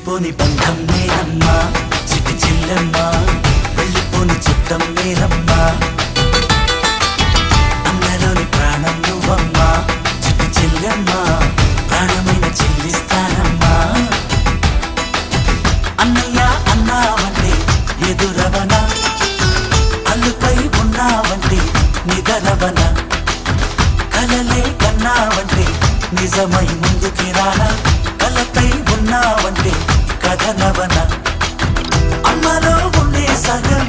విడిపోని బంధం నేనమ్మా చిట్టి చెల్లెమ్మా వెళ్ళిపోని చుట్టం నేనమ్మా అన్నలోని ప్రాణం నువ్వమ్మా చిట్టి చెల్లెమ్మా ప్రాణమైన చెల్లిస్తానమ్మా అన్నయ్య అన్నావంటే ఎదురవనా అల్లుపై ఉన్నావంటే నిదరవనా కలలే కన్నావంటే నిజమై ముందుకి రానా కలపై ఉన్నావంటే కథనవన అమ్మలో ఉండే సగం